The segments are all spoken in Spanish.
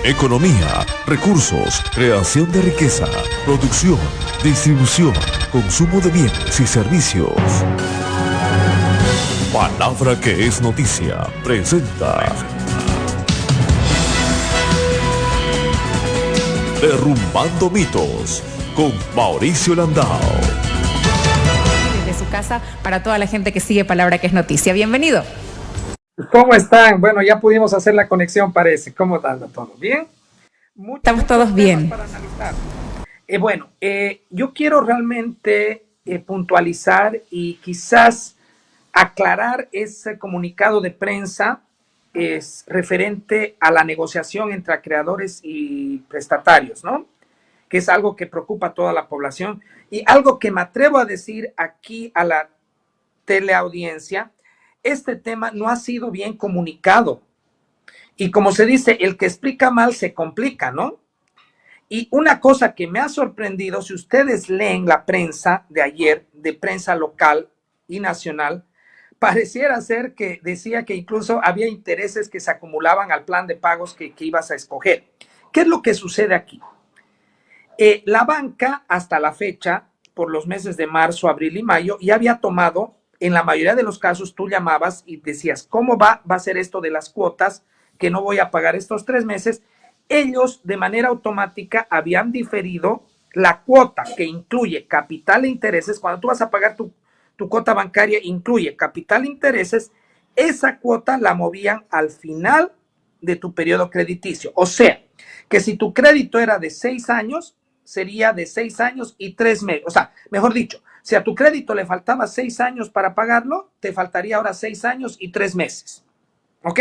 Economía, recursos, creación de riqueza, producción, distribución, consumo de bienes y servicios. Palabra que es noticia, presenta Derrumbando mitos, con Mauricio Landao. Desde su casa, para toda la gente que sigue Palabra que es noticia. Bienvenido. ¿Cómo están? Bueno, ya pudimos hacer la conexión, parece. ¿Cómo anda todo? ¿Bien? Estamos todos bien. Para analizar. Yo quiero realmente puntualizar y quizás aclarar ese comunicado de prensa es referente a la negociación entre acreedores y prestatarios, ¿no? Que es algo que preocupa a toda la población y algo que me atrevo a decir aquí a la teleaudiencia. Este tema no ha sido bien comunicado. Y como se dice, el que explica mal se complica, ¿no? Y una cosa que me ha sorprendido, si ustedes leen la prensa de ayer, de prensa local y nacional, pareciera ser que decía que incluso había intereses que se acumulaban al plan de pagos que ibas a escoger. ¿Qué es lo que sucede aquí? La banca, hasta la fecha, por los meses de marzo, abril y mayo, ya había tomado, en la mayoría de los casos, tú llamabas y decías, ¿cómo va a ser esto de las cuotas que no voy a pagar estos 3 meses? Ellos, de manera automática, habían diferido la cuota que incluye capital e intereses. Cuando tú vas a pagar tu cuota bancaria, incluye capital e intereses, esa cuota la movían al final de tu periodo crediticio. O sea, que si tu crédito era de 6 años, sería de 6 años y 3 meses. O sea, mejor dicho, si a tu crédito le faltaba 6 años para pagarlo, te faltaría ahora 6 años y 3 meses. ¿Ok?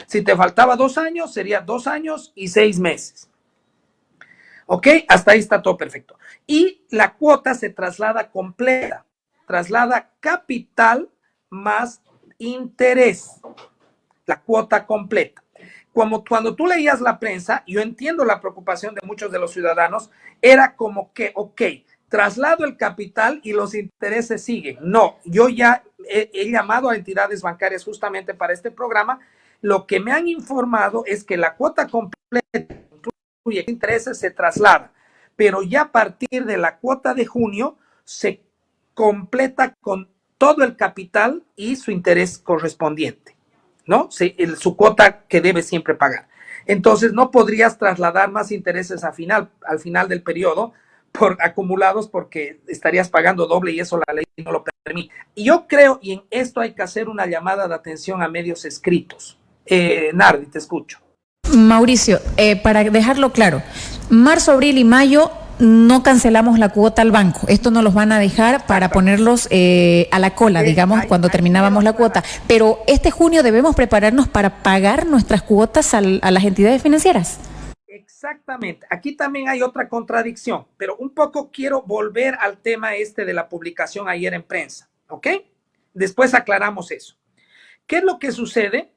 Si te faltaba 2 años, sería 2 años y 6 meses. ¿Ok? Hasta ahí está todo perfecto. Y la cuota se traslada completa. Traslada capital más interés. La cuota completa. Cuando tú leías la prensa, yo entiendo la preocupación de muchos de los ciudadanos, era como que, ok, traslado el capital y los intereses siguen. No, yo ya he llamado a entidades bancarias justamente para este programa. Lo que me han informado es que la cuota completa, incluye intereses, se traslada, pero ya a partir de la cuota de junio se completa con todo el capital y su interés correspondiente, ¿no? Su cuota que debe siempre pagar. Entonces no podrías trasladar más intereses al final del periodo por acumulados, porque estarías pagando doble y eso la ley no lo permite. Y yo creo, y en esto hay que hacer una llamada de atención a medios escritos. Nardi, te escucho. Mauricio, para dejarlo claro, marzo, abril y mayo no cancelamos la cuota al banco. Esto nos los van a dejar para ponerlos a la cola, digamos, cuando terminábamos la cuota. Pero este junio debemos prepararnos para pagar nuestras cuotas a las entidades financieras. Exactamente. Aquí también hay otra contradicción, pero un poco quiero volver al tema de la publicación ayer en prensa, ¿ok? Después aclaramos eso. ¿Qué es lo que sucede?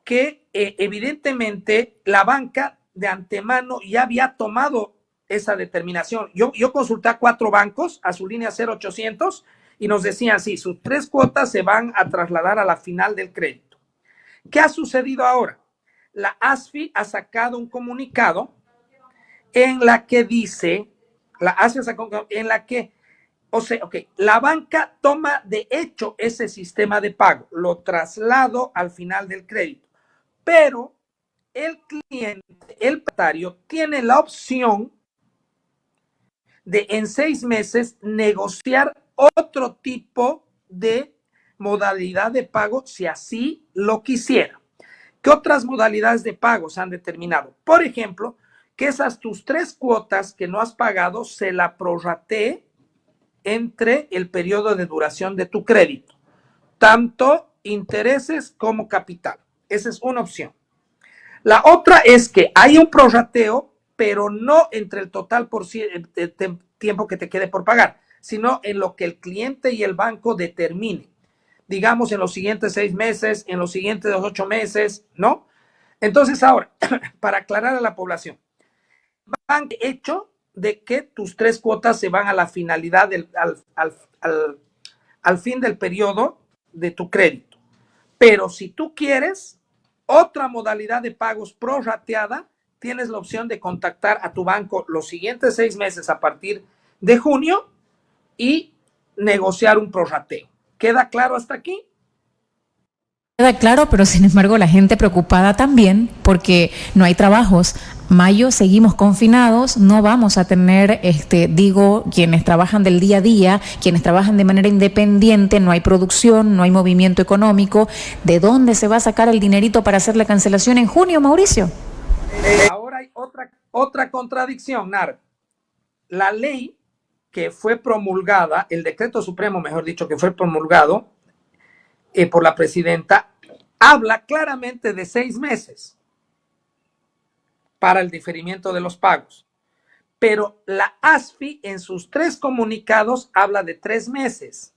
Que evidentemente la banca de antemano ya había tomado esa determinación. Yo consulté a 4 bancos a su línea 0800 y nos decían, sí, sus 3 cuotas se van a trasladar a la final del crédito. ¿Qué ha sucedido ahora? La ASFI ha sacado un comunicado en la que dice, la banca toma de hecho ese sistema de pago, lo traslado al final del crédito, pero el cliente, el prestatario, tiene la opción de en 6 meses negociar otro tipo de modalidad de pago si así lo quisiera. ¿Qué otras modalidades de pago se han determinado? Por ejemplo, que esas tus 3 cuotas que no has pagado se la prorratee entre el periodo de duración de tu crédito, tanto intereses como capital. Esa es una opción. La otra es que hay un prorrateo, pero no entre el total tiempo que te quede por pagar, sino en lo que el cliente y el banco determinen. Digamos, en los siguientes 6 meses, en los siguientes 8 meses, ¿no? Entonces, ahora, para aclarar a la población, van de hecho de que tus 3 cuotas se van a la finalidad al fin del periodo de tu crédito. Pero si tú quieres otra modalidad de pagos prorrateada, tienes la opción de contactar a tu banco los siguientes 6 meses a partir de junio y negociar un prorrateo. ¿Queda claro hasta aquí? Queda claro, pero sin embargo la gente preocupada también porque no hay trabajos. Mayo seguimos confinados, no vamos a tener, quienes trabajan del día a día, quienes trabajan de manera independiente, no hay producción, no hay movimiento económico. ¿De dónde se va a sacar el dinerito para hacer la cancelación en junio, Mauricio? Ahora hay otra contradicción, Nar. La ley que fue promulgada, el decreto supremo, mejor dicho, que fue promulgado por la presidenta, habla claramente de 6 meses para el diferimiento de los pagos. Pero la ASFI en sus 3 comunicados habla de 3 meses.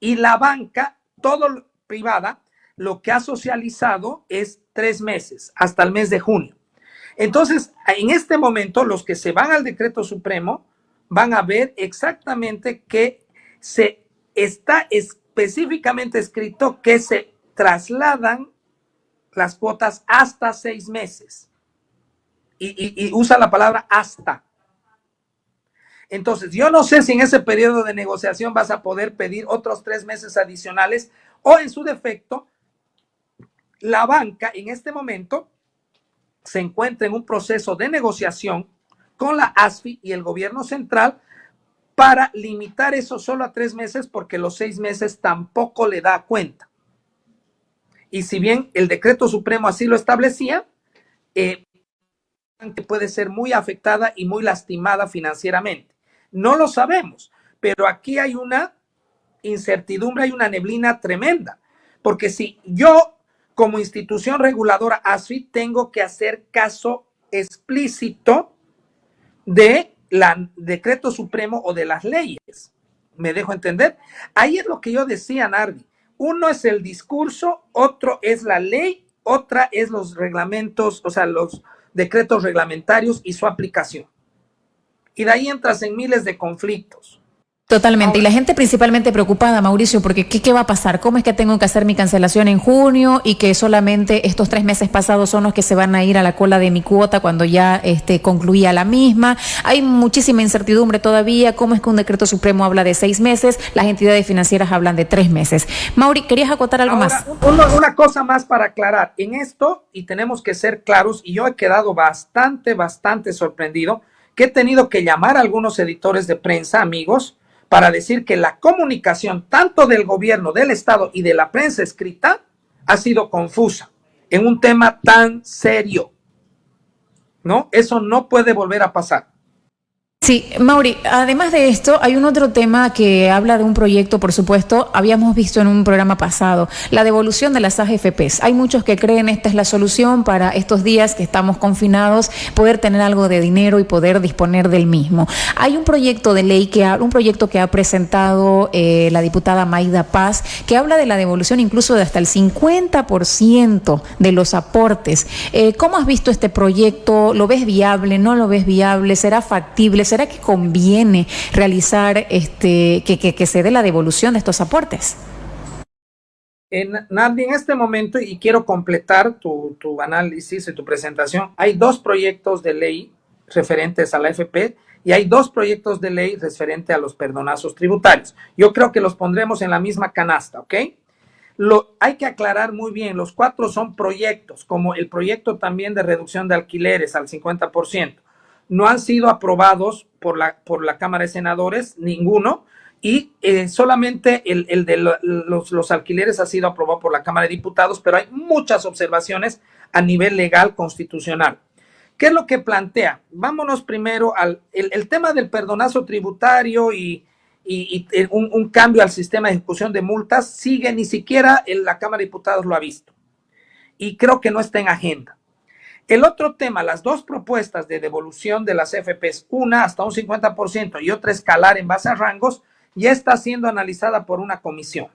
Y la banca, todo privada, lo que ha socializado es 3 meses, hasta el mes de junio. Entonces, en este momento, los que se van al decreto supremo van a ver exactamente que se está específicamente escrito que se trasladan las cuotas hasta 6 meses. Y usa la palabra hasta. Entonces, yo no sé si en ese periodo de negociación vas a poder pedir otros 3 meses adicionales o en su defecto, la banca en este momento se encuentra en un proceso de negociación con la ASFI y el gobierno central para limitar eso solo a 3 meses porque los 6 meses tampoco le da cuenta. Y si bien el decreto supremo así lo establecía, que puede ser muy afectada y muy lastimada financieramente. No lo sabemos, pero aquí hay una incertidumbre, hay una neblina tremenda, porque si yo como institución reguladora ASFI tengo que hacer caso explícito de la decreto supremo o de las leyes, ¿me dejo entender? Ahí es lo que yo decía, Nardi, uno es el discurso, otro es la ley, otra es los reglamentos, o sea, los decretos reglamentarios y su aplicación. Y de ahí entras en miles de conflictos. Totalmente. Y la gente principalmente preocupada, Mauricio, porque ¿qué va a pasar? ¿Cómo es que tengo que hacer mi cancelación en junio y que solamente estos 3 meses pasados son los que se van a ir a la cola de mi cuota cuando ya concluía la misma? Hay muchísima incertidumbre todavía. ¿Cómo es que un decreto supremo habla de 6 meses? Las entidades financieras hablan de 3 meses. Mauri, ¿querías acotar algo más? Una cosa más para aclarar. En esto, y tenemos que ser claros, y yo he quedado bastante sorprendido, que he tenido que llamar a algunos editores de prensa, amigos, para decir que la comunicación tanto del gobierno, del Estado y de la prensa escrita ha sido confusa en un tema tan serio, ¿no? Eso no puede volver a pasar. Sí, Mauri, además de esto, hay un otro tema que habla de un proyecto, por supuesto, habíamos visto en un programa pasado, la devolución de las AFPs. Hay muchos que creen esta es la solución para estos días que estamos confinados, poder tener algo de dinero y poder disponer del mismo. Hay un proyecto de ley, un proyecto que ha presentado la diputada Mayda Paz, que habla de la devolución incluso de hasta el 50% de los aportes. ¿Cómo has visto este proyecto? ¿Lo ves viable? ¿No lo ves viable? ¿Será factible? ¿Será que conviene realizar que se dé la devolución de estos aportes? Nandi, en este momento, y quiero completar tu análisis y tu presentación, hay 2 proyectos de ley referentes a la AFP y hay 2 proyectos de ley referentes a los perdonazos tributarios. Yo creo que los pondremos en la misma canasta, ¿ok? Hay que aclarar muy bien, los 4 son proyectos, como el proyecto también de reducción de alquileres al 50%. No han sido aprobados por la Cámara de Senadores, ninguno, y solamente el de los alquileres ha sido aprobado por la Cámara de Diputados, pero hay muchas observaciones a nivel legal constitucional. ¿Qué es lo que plantea? Vámonos primero al el tema del perdonazo tributario y un cambio al sistema de ejecución de multas. Sigue, ni siquiera la Cámara de Diputados lo ha visto, y creo que no está en agenda. El otro tema, las 2 propuestas de devolución de las FPs, una hasta un 50% y otra escalar en base a rangos, ya está siendo analizada por una comisión.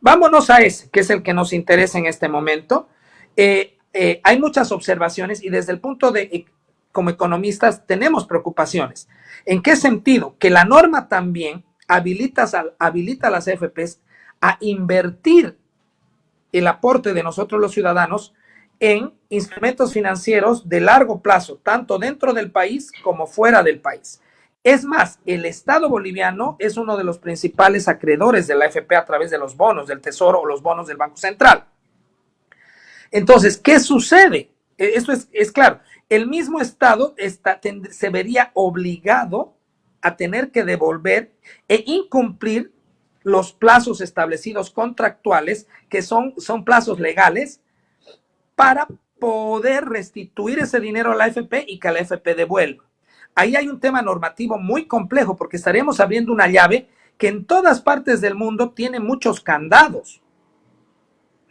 Vámonos a ese, que es el que nos interesa en este momento. Hay muchas observaciones y desde el punto de, como economistas, tenemos preocupaciones. ¿En qué sentido? Que la norma también habilita a las FPs a invertir el aporte de nosotros los ciudadanos en instrumentos financieros de largo plazo, tanto dentro del país como fuera del país. Es más, el Estado boliviano es uno de los principales acreedores de la AFP a través de los bonos del Tesoro o los bonos del Banco Central. Entonces, ¿qué sucede? Esto es claro. El mismo Estado se vería obligado a tener que devolver e incumplir los plazos establecidos contractuales, que son plazos legales, para poder restituir ese dinero a la AFP y que la AFP devuelva. Ahí hay un tema normativo muy complejo porque estaremos abriendo una llave que en todas partes del mundo tiene muchos candados,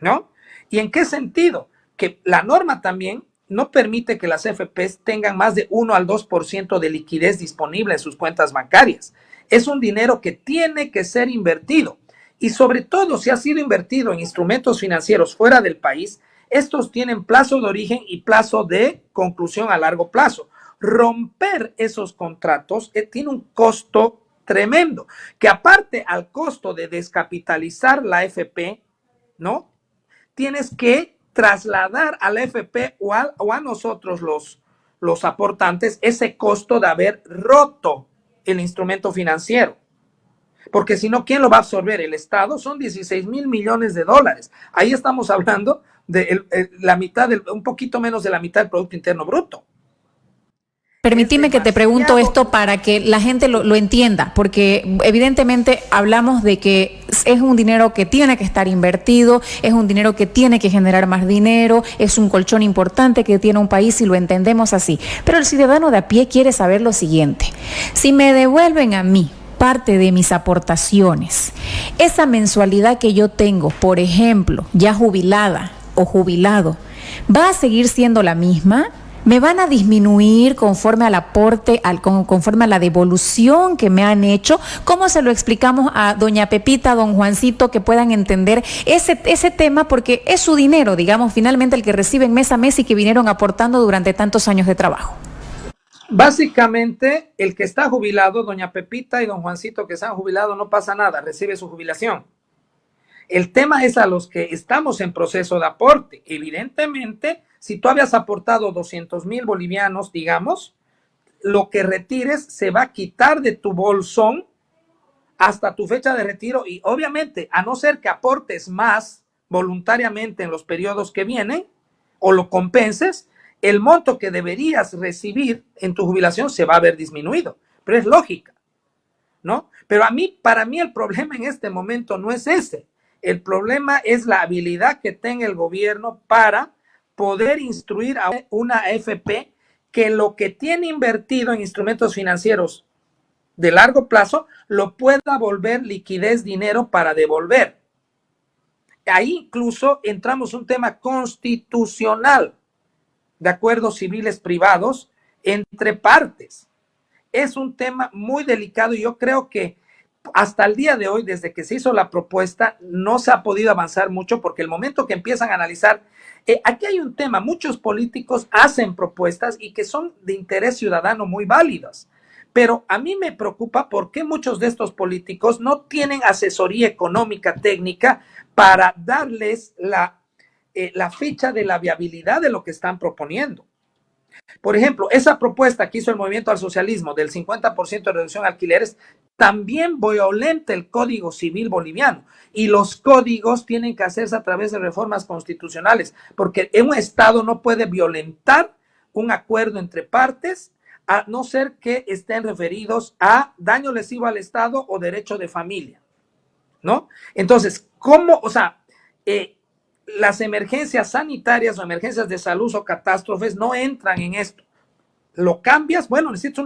¿no? ¿Y en qué sentido? Que la norma también no permite que las AFPs tengan más de 1 al 2% de liquidez disponible en sus cuentas bancarias. Es un dinero que tiene que ser invertido. Y sobre todo, si ha sido invertido en instrumentos financieros fuera del país, estos tienen plazo de origen y plazo de conclusión a largo plazo. Romper esos contratos tiene un costo tremendo, que aparte al costo de descapitalizar la AFP, ¿no? Tienes que trasladar a la AFP o a nosotros los aportantes ese costo de haber roto el instrumento financiero. Porque si no, ¿quién lo va a absorber? El Estado. Son 16,000 millones de dólares. Ahí estamos hablando de la mitad, un poquito menos de la mitad del Producto Interno Bruto. Permitime que te pregunto esto para que la gente lo entienda, porque evidentemente hablamos de que es un dinero que tiene que estar invertido, es un dinero que tiene que generar más dinero, es un colchón importante que tiene un país y lo entendemos así. Pero el ciudadano de a pie quiere saber lo siguiente: si me devuelven a mí parte de mis aportaciones, esa mensualidad que yo tengo, por ejemplo, ya jubilada o jubilado, ¿va a seguir siendo la misma? ¿Me van a disminuir conforme al aporte, conforme a la devolución que me han hecho? ¿Cómo se lo explicamos a doña Pepita, a don Juancito, que puedan entender ese tema? Porque es su dinero, digamos, finalmente el que reciben mes a mes y que vinieron aportando durante tantos años de trabajo. Básicamente, el que está jubilado, doña Pepita y don Juancito que se han jubilado, no pasa nada, recibe su jubilación. El tema es a los que estamos en proceso de aporte. Evidentemente, si tú habías aportado 200,000 bolivianos, digamos, lo que retires se va a quitar de tu bolsón hasta tu fecha de retiro y obviamente, a no ser que aportes más voluntariamente en los periodos que vienen o lo compenses, el monto que deberías recibir en tu jubilación se va a ver disminuido. Pero es lógica, ¿no? Pero para mí el problema en este momento no es ese. El problema es la habilidad que tenga el gobierno para poder instruir a una AFP que lo que tiene invertido en instrumentos financieros de largo plazo lo pueda volver liquidez, dinero para devolver. Ahí incluso entramos en un tema constitucional de acuerdos civiles privados entre partes. Es un tema muy delicado y yo creo que hasta el día de hoy, desde que se hizo la propuesta, no se ha podido avanzar mucho porque el momento que empiezan a analizar, aquí hay un tema, muchos políticos hacen propuestas y que son de interés ciudadano muy válidas, pero a mí me preocupa por qué muchos de estos políticos no tienen asesoría económica técnica para darles la ficha de la viabilidad de lo que están proponiendo. Por ejemplo, esa propuesta que hizo el Movimiento al Socialismo del 50% de reducción de alquileres también violenta el Código Civil boliviano y los códigos tienen que hacerse a través de reformas constitucionales porque un Estado no puede violentar un acuerdo entre partes a no ser que estén referidos a daño lesivo al Estado o derecho de familia, ¿no? Entonces, ¿cómo? O sea, las emergencias sanitarias o emergencias de salud o catástrofes no entran en esto. Lo cambias, bueno, necesitas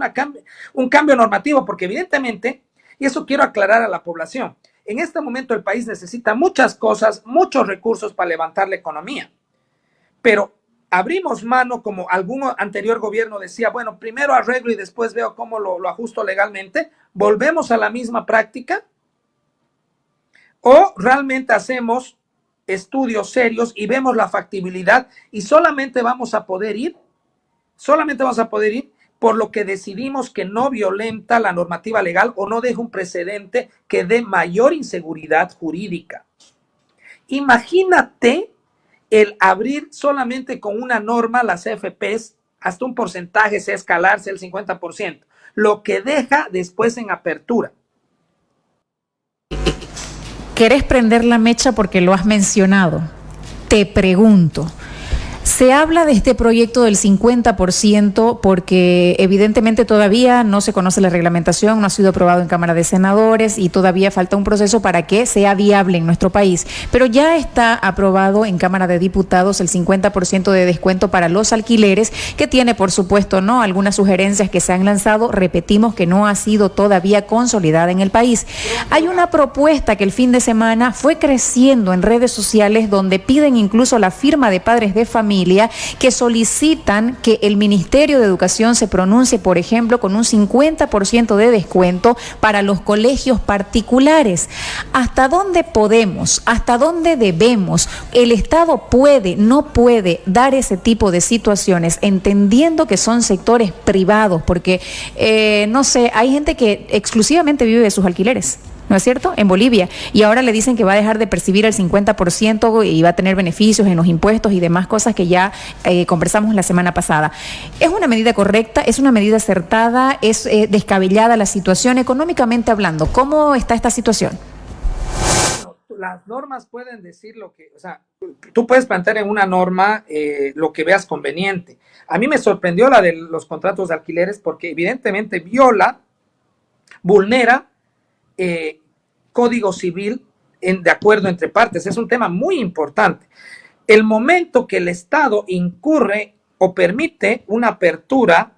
un cambio normativo, porque evidentemente, y eso quiero aclarar a la población, en este momento el país necesita muchas cosas, muchos recursos para levantar la economía, pero abrimos mano, como algún anterior gobierno decía, bueno, primero arreglo y después veo cómo lo ajusto legalmente, volvemos a la misma práctica, o realmente hacemos estudios serios y vemos la factibilidad y solamente vamos a poder ir por lo que decidimos que no violenta la normativa legal o no deja un precedente que dé mayor inseguridad jurídica. Imagínate el abrir solamente con una norma las AFPs hasta un porcentaje, sea escalarse el 50%, lo que deja después en apertura. ¿Querés prender la mecha porque lo has mencionado? Te pregunto. Se habla de este proyecto del 50% porque evidentemente todavía no se conoce la reglamentación, no ha sido aprobado en Cámara de Senadores y todavía falta un proceso para que sea viable en nuestro país. Pero ya está aprobado en Cámara de Diputados el 50% de descuento para los alquileres, que tiene, por supuesto, ¿no?, algunas sugerencias que se han lanzado. Repetimos que no ha sido todavía consolidada en el país. Hay una propuesta que el fin de semana fue creciendo en redes sociales donde piden incluso la firma de padres de familia que solicitan que el Ministerio de Educación se pronuncie, por ejemplo, con un 50% de descuento para los colegios particulares. ¿Hasta dónde podemos? ¿Hasta dónde debemos? ¿El Estado puede, no puede dar ese tipo de situaciones, entendiendo que son sectores privados? Porque, no sé, hay gente que exclusivamente vive de sus alquileres, ¿no es cierto?, en Bolivia, y ahora le dicen que va a dejar de percibir el 50% y va a tener beneficios en los impuestos y demás cosas que ya conversamos la semana pasada. ¿Es una medida correcta? ¿Es una medida acertada? ¿Es descabellada la situación económicamente hablando? ¿Cómo está esta situación? Las normas pueden decir lo que, o sea, tú puedes plantear en una norma lo que veas conveniente. A mí me sorprendió la de los contratos de alquileres porque evidentemente vulnera Código Civil de acuerdo entre partes. Es un tema muy importante. El momento que el Estado incurre o permite una apertura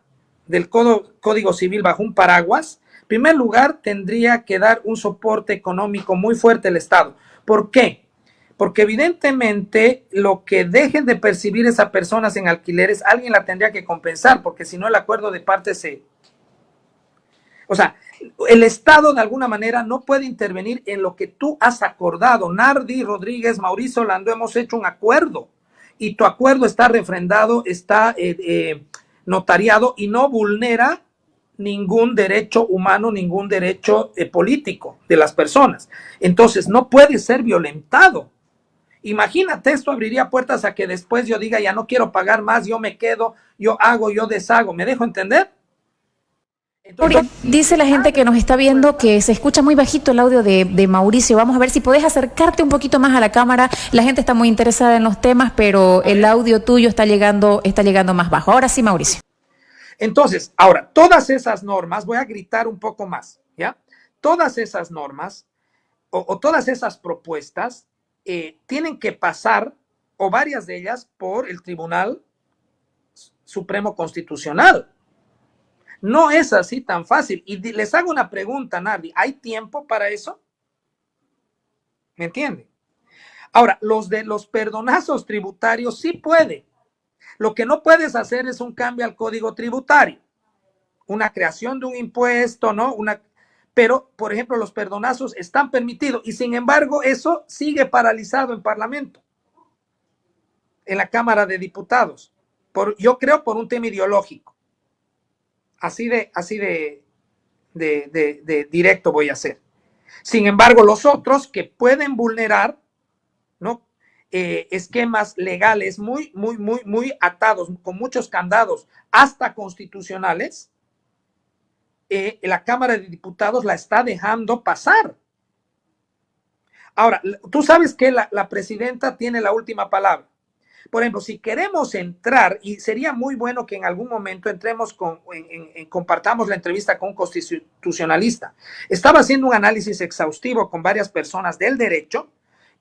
del Código Civil bajo un paraguas, en primer lugar tendría que dar un soporte económico muy fuerte al Estado. ¿Por qué? Porque evidentemente lo que dejen de percibir esas personas en alquileres, alguien la tendría que compensar, porque si no el acuerdo de partes se... O sea, el Estado de alguna manera no puede intervenir en lo que tú has acordado. Nardi Rodríguez, Mauricio Landó, hemos hecho un acuerdo y tu acuerdo está refrendado, está notariado y no vulnera ningún derecho humano, ningún derecho político de las personas. Entonces no puede ser violentado. Imagínate, esto abriría puertas a que después yo diga, ya no quiero pagar más, yo me quedo, yo hago, yo deshago. ¿Me dejo entender? Entonces, dice la gente que nos está viendo que se escucha muy bajito el audio de Mauricio. Vamos a ver si podés acercarte un poquito más a la cámara. La gente está muy interesada en los temas, pero el audio tuyo está llegando más bajo. Ahora sí, Mauricio. Entonces, ahora, todas esas normas, voy a gritar un poco más, ¿ya? Todas esas normas o todas esas propuestas tienen que pasar, o varias de ellas, por el Tribunal Supremo Constitucional. No es así tan fácil. Y les hago una pregunta, Nardi. ¿Hay tiempo para eso? ¿Me entiende? Ahora, los de los perdonazos tributarios sí puede. Lo que no puedes hacer es un cambio al código tributario. Una creación de un impuesto, ¿no? Pero, por ejemplo, los perdonazos están permitidos y, sin embargo, eso sigue paralizado en Parlamento, en la Cámara de Diputados. Yo creo por un tema ideológico. Así de directo voy a ser. Sin embargo, los otros que pueden vulnerar, ¿no?, esquemas legales muy atados, con muchos candados, hasta constitucionales, la Cámara de Diputados la está dejando pasar. Ahora, tú sabes que la presidenta tiene la última palabra. Por ejemplo, si queremos entrar, y sería muy bueno que en algún momento entremos compartamos la entrevista con un constitucionalista. Estaba haciendo un análisis exhaustivo con varias personas del derecho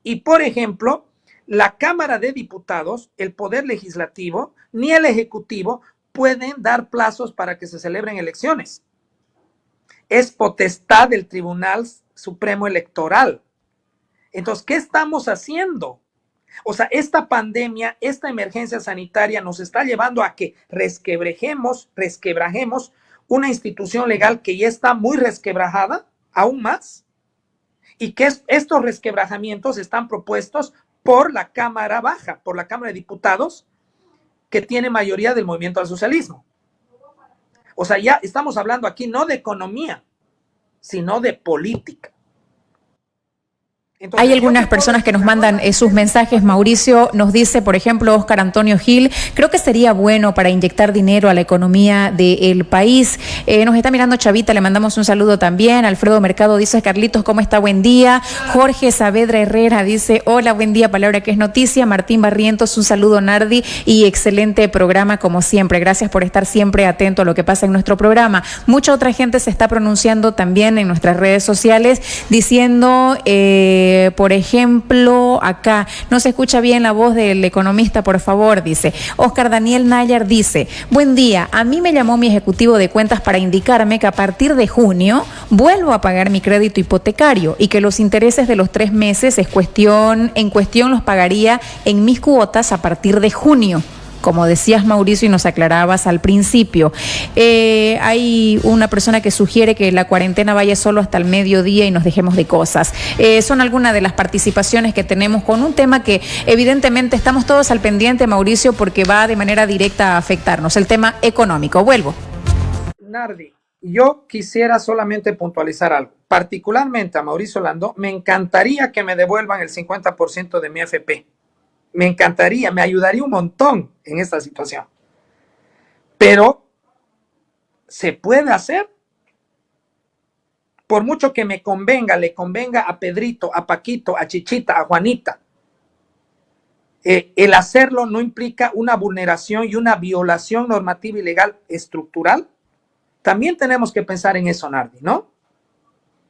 y, por ejemplo, la Cámara de Diputados, el Poder Legislativo, ni el Ejecutivo pueden dar plazos para que se celebren elecciones. Es potestad del Tribunal Supremo Electoral. Entonces, ¿qué estamos haciendo? O sea, esta pandemia, esta emergencia sanitaria nos está llevando a que resquebrajemos una institución legal que ya está muy resquebrajada, aún más, y que estos resquebrajamientos están propuestos por la Cámara Baja, por la Cámara de Diputados, que tiene mayoría del movimiento al socialismo. O sea, ya estamos hablando aquí no de economía, sino de política. Entonces, hay algunas personas que nos mandan sus mensajes. Mauricio nos dice, por ejemplo, Oscar Antonio Gil, creo que sería bueno para inyectar dinero a la economía del país. Nos está mirando Chavita, le mandamos un saludo también. Alfredo Mercado dice, Carlitos, ¿cómo está? Buen día. Jorge Saavedra Herrera dice, hola, buen día, palabra que es noticia. Martín Barrientos, un saludo, Nardi, y excelente programa como siempre. Gracias por estar siempre atento a lo que pasa en nuestro programa. Mucha otra gente se está pronunciando también en nuestras redes sociales diciendo... por ejemplo, acá no se escucha bien la voz del economista, por favor, dice. Oscar Daniel Nayar dice, buen día, a mí me llamó mi ejecutivo de cuentas para indicarme que a partir de junio vuelvo a pagar mi crédito hipotecario y que los intereses de los 3 meses en cuestión los pagaría en mis cuotas a partir de junio. Como decías, Mauricio, y nos aclarabas al principio. Hay una persona que sugiere que la cuarentena vaya solo hasta el mediodía y nos dejemos de cosas. Son algunas de las participaciones que tenemos con un tema que evidentemente estamos todos al pendiente, Mauricio, porque va de manera directa a afectarnos, el tema económico. Vuelvo. Nardi, yo quisiera solamente puntualizar algo. Particularmente a Mauricio Landó, me encantaría que me devuelvan el 50% de mi AFP. Me encantaría, me ayudaría un montón en esta situación. Pero, ¿se puede hacer? Por mucho que me convenga, le convenga a Pedrito, a Paquito, a Chichita, a Juanita. El hacerlo no implica una vulneración y una violación normativa y legal estructural. También tenemos que pensar en eso, Nardi, ¿no?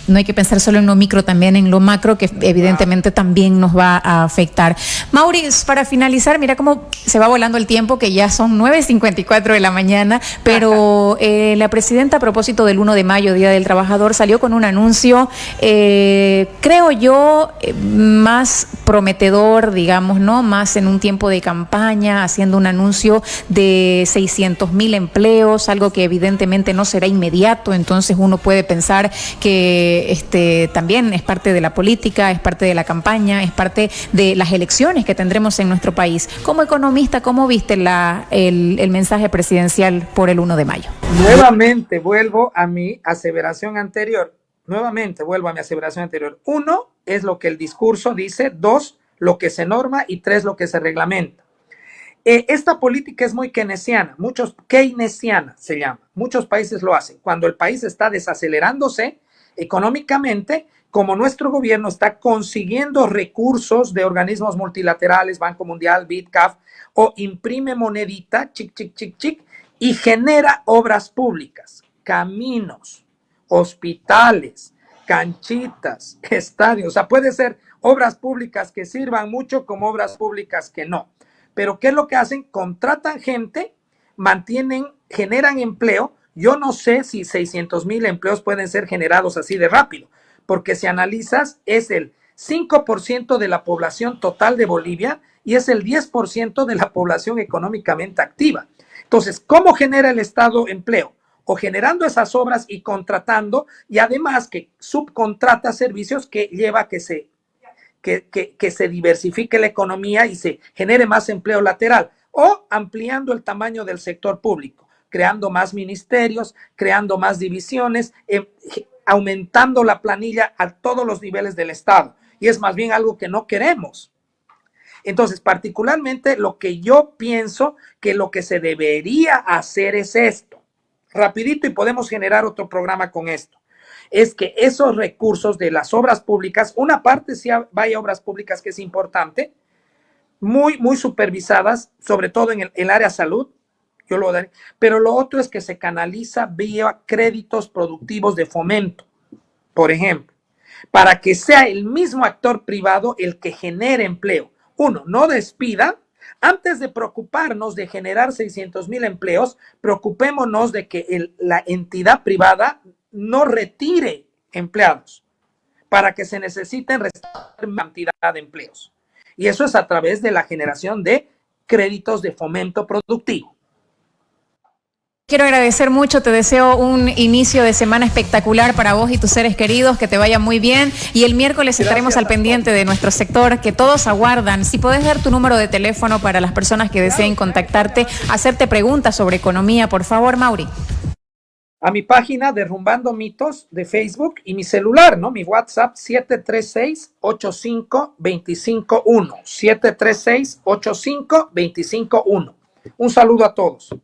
No hay que pensar solo en lo micro, también en lo macro, que evidentemente también nos va a afectar. Mauricio, para finalizar, mira cómo se va volando el tiempo, que ya son 9:54 de la mañana, pero la presidenta, a propósito del 1 de mayo, Día del Trabajador, salió con un anuncio, creo yo, más prometedor, digamos, ¿no? Más en un tiempo de campaña, haciendo un anuncio de 600,000 empleos, algo que evidentemente no será inmediato, entonces uno puede pensar que también es parte de la política, es parte de la campaña, es parte de las elecciones que tendremos en nuestro país. Como economista, ¿cómo viste el mensaje presidencial por el 1 de mayo? Nuevamente vuelvo a mi aseveración anterior. Uno, es lo que el discurso dice. 2, lo que se norma. Y 3, lo que se reglamenta. Esta política es muy keynesiana se llama. Muchos países lo hacen. Cuando el país está desacelerándose económicamente, como nuestro gobierno está consiguiendo recursos de organismos multilaterales, Banco Mundial, BID, CAF, o imprime monedita, y genera obras públicas, caminos, hospitales, canchitas, estadios. O sea, puede ser obras públicas que sirvan mucho como obras públicas que no. Pero ¿qué es lo que hacen? Contratan gente, generan empleo. Yo no sé si 600,000 empleos pueden ser generados así de rápido, porque si analizas, es el 5% de la población total de Bolivia y es el 10% de la población económicamente activa. Entonces, ¿cómo genera el Estado empleo? O generando esas obras y contratando, y además que subcontrata servicios que lleva a que se diversifique la economía y se genere más empleo lateral, o ampliando el tamaño del sector público, creando más ministerios, creando más divisiones, aumentando la planilla a todos los niveles del Estado. Y es más bien algo que no queremos. Entonces, particularmente lo que yo pienso que lo que se debería hacer es esto. Rapidito, y podemos generar otro programa con esto. Es que esos recursos de las obras públicas, una parte sí vaya a obras públicas, que es importante, muy, muy supervisadas, sobre todo en el área salud, yo lo daré, pero lo otro es que se canaliza vía créditos productivos de fomento, por ejemplo, para que sea el mismo actor privado el que genere empleo. Uno, no despida. Antes de preocuparnos de generar 600,000 empleos, preocupémonos de que la entidad privada no retire empleados para que se necesiten restar cantidad de empleos. Y eso es a través de la generación de créditos de fomento productivo. Quiero agradecer mucho, te deseo un inicio de semana espectacular para vos y tus seres queridos, que te vaya muy bien, y el miércoles estaremos al pendiente de nuestro sector, que todos aguardan. Si podés dar tu número de teléfono para las personas que deseen contactarte, hacerte preguntas sobre economía, por favor, Mauri. a mi página Derrumbando Mitos de Facebook y mi celular, ¿no? Mi WhatsApp 736-85-251. 736-85-251. Un saludo a todos.